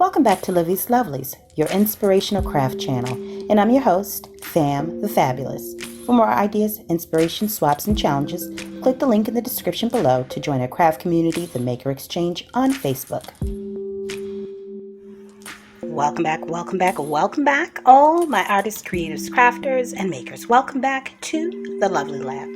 Welcome back to Livie'S Lovelies, your inspirational craft channel, and I'm your host, Fam the Fabulous. For more ideas, inspiration, swaps, and challenges, click the link in the description below to join our craft community, the Maker Exchange, on Facebook. Welcome back, welcome back, welcome back, all my artists, creatives, crafters, and makers. Welcome back to the Lovely Lab.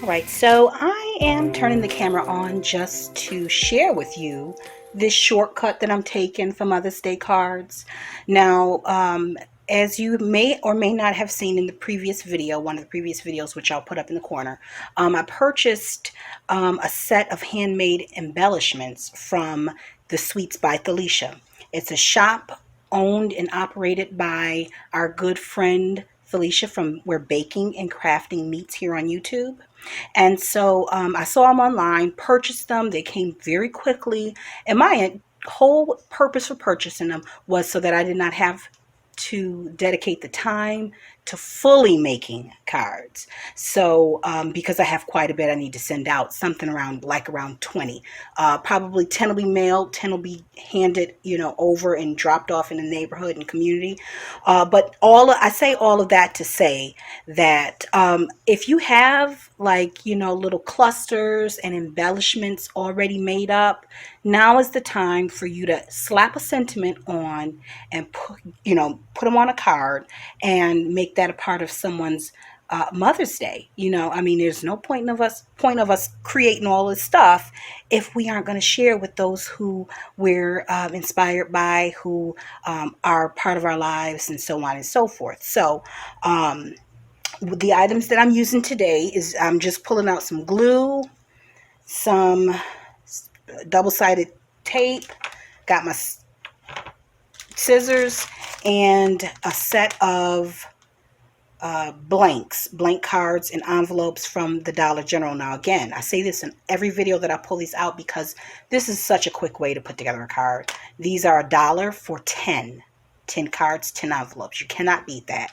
All right, so I am turning the camera on just to share with you this shortcut that I'm taking for Mother's Day cards. Now, as you may or may not have seen in the previous video, one of the previous videos, which I'll put up in the corner, I purchased a set of handmade embellishments from the Sweets by Felicia. It's a shop owned and operated by our good friend Felicia from Where Baking and Crafting Meets here on YouTube. And so I saw them online, purchased them. They came very quickly. And my whole purpose for purchasing them was so that I did not have to dedicate the time to fully making cards. So because I have quite a bit I need to send out, something around 20. Probably 10 will be mailed, 10 will be handed, over and dropped off in the neighborhood and community. But I say all of that to say that if you have little clusters and embellishments already made up, now is the time for you to slap a sentiment on and put them on a card and make that a part of someone's Mother's Day. There's no point of us creating all this stuff if we aren't going to share with those who we're inspired by, who are part of our lives, and so on and so forth. So the items that I'm using today is I'm just pulling out some glue, some double-sided tape, got my scissors, and a set of blank cards and envelopes from the Dollar General. Now again, I say this in every video that I pull these out because this is such a quick way to put together a card. These are $1 for 10 cards, 10 envelopes. You cannot beat that.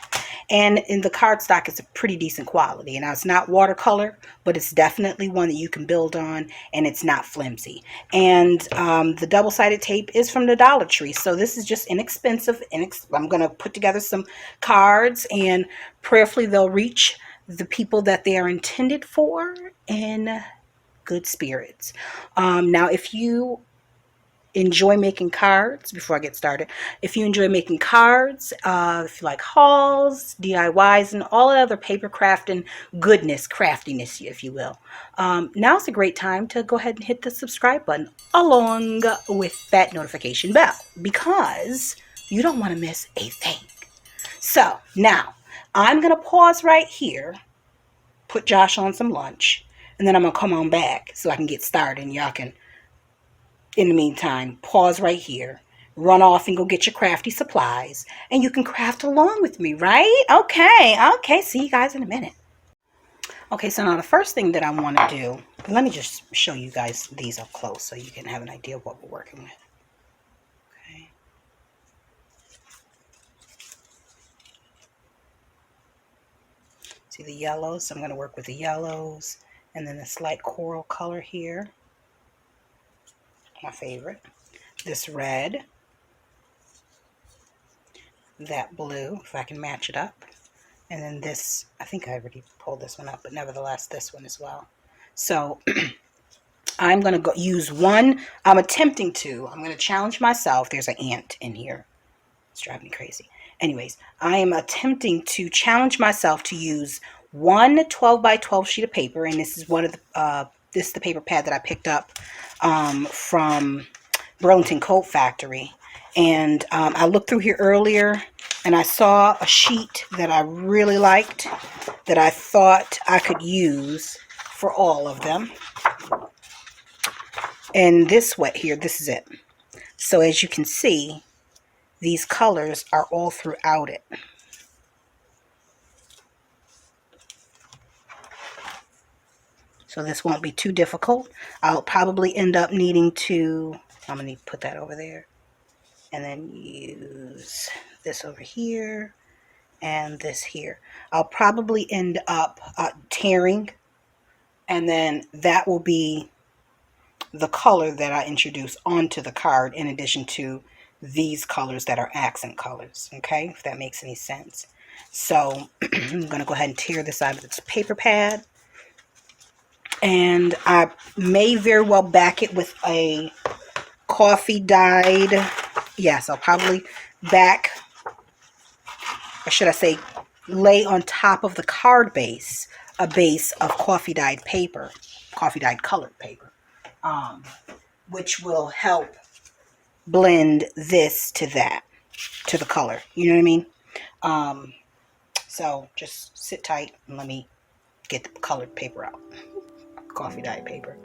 And in the cardstock, it's a pretty decent quality. Now, it's not watercolor, but it's definitely one that you can build on, and it's not flimsy. And the double-sided tape is from the Dollar Tree, so this is just inexpensive. I'm going to put together some cards, and prayerfully they'll reach the people that they are intended for in good spirits. Now, if you enjoy making cards, before I get started, if you enjoy making cards, if you like hauls, DIYs, and all other paper crafting goodness, craftiness, if you will, now's a great time to go ahead and hit the subscribe button along with that notification bell, because you don't want to miss a thing. So now I'm going to pause right here, put Josh on some lunch, and then I'm going to come on back so I can get started, and y'all can, in the meantime, pause right here, run off and go get your crafty supplies, and you can craft along with me, right? Okay, see you guys in a minute. Okay, so now the first thing that I want to do, let me just show you guys these up close so you can have an idea of what we're working with. Okay. See the yellows? So I'm going to work with the yellows, and then the slight coral color here. My favorite. This red, that blue, if I can match it up, and then this, I think I already pulled this one up, but nevertheless this one as well. So I'm going to use one. I'm going to challenge myself. There's an ant in here. It's driving me crazy. Anyways, I am attempting to challenge myself to use one 12 by 12 sheet of paper, and this is one of the this is the paper pad that I picked up from Burlington Coat Factory. And I looked through here earlier and I saw a sheet that I really liked that I thought I could use for all of them. And this wet here, this is it. So as you can see, these colors are all throughout it. So this won't be too difficult. I'll probably end up needing to, I'm going to put that over there, and then use this over here and this here. I'll probably end up tearing, and then that will be the color that I introduce onto the card, in addition to these colors that are accent colors, okay, if that makes any sense. So I'm going to go ahead and tear this out of this paper pad, and I may very well back it with a coffee dyed, yes, I'll probably back, or should I say lay on top of the card base a base of coffee dyed paper, coffee dyed colored paper, which will help blend this to that, to the color, you know what I mean? So just sit tight and let me get the colored paper out, coffee dyed paper.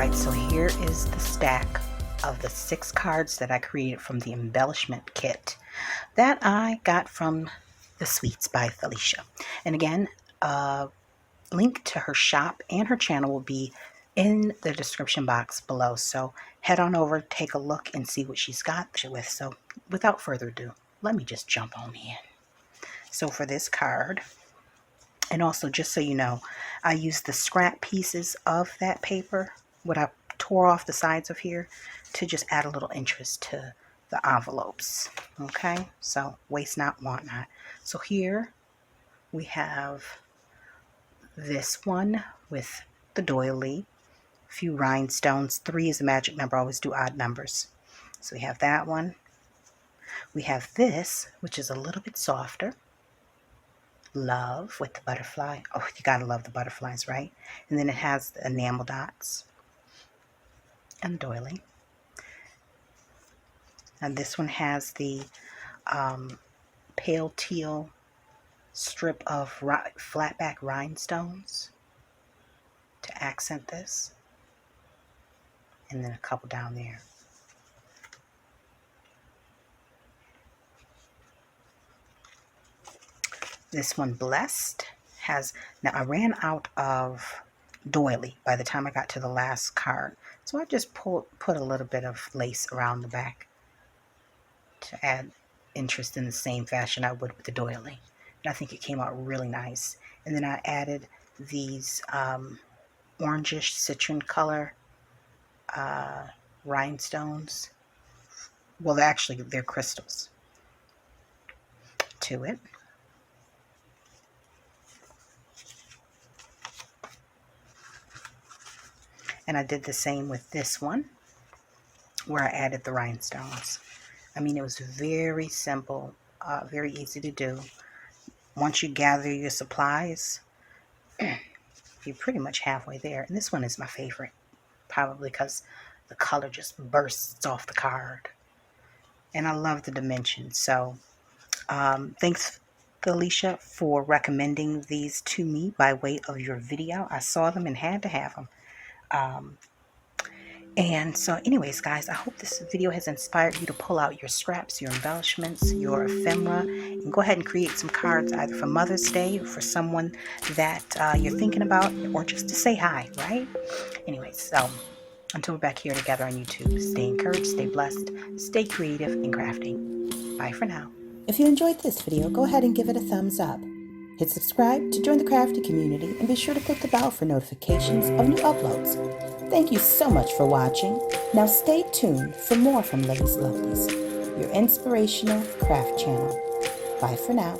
Alright, so here is the stack of the 6 cards that I created from the embellishment kit that I got from The Sweets by Felicia. And again, link to her shop and her channel will be in the description box below. So head on over, take a look, and see what she's got with. So without further ado, let me just jump on in. So for this card, and also just so you know, I used the scrap pieces of that paper, what I tore off the sides of here, to just add a little interest to the envelopes. Okay, so waste not, want not. So here we have this one with the doily, a few rhinestones. 3 is a magic number. I always do odd numbers. So we have that one. We have this, which is a little bit softer. Love with the butterfly. Oh, you gotta love the butterflies, right? And then it has the enamel dots and doily. And this one has the pale teal strip of flatback rhinestones to accent this. And then a couple down there. This one, Blessed, has, now I ran out of doily by the time I got to the last card. So I just put a little bit of lace around the back to add interest in the same fashion I would with the doily. And I think it came out really nice. And then I added these orangish citron color rhinestones. Well, they're crystals to it. And I did the same with this one, where I added the rhinestones. I mean, it was very simple, very easy to do. Once you gather your supplies, you're pretty much halfway there. And this one is my favorite, probably because the color just bursts off the card. And I love the dimensions. So thanks, Felicia, for recommending these to me by way of your video. I saw them and had to have them. And so anyways, guys, I hope this video has inspired you to pull out your scraps, your embellishments, your ephemera, and go ahead and create some cards either for Mother's Day or for someone that you're thinking about, or just to say hi, right? Anyways, so until we're back here together on YouTube, stay encouraged, stay blessed, stay creative and crafting. Bye for now. If you enjoyed this video, go ahead and give it a thumbs up. Hit subscribe to join the crafty community, and be sure to click the bell for notifications of new uploads. Thank you so much for watching. Now stay tuned for more from Livie'S Lovelies, your inspirational craft channel. Bye for now.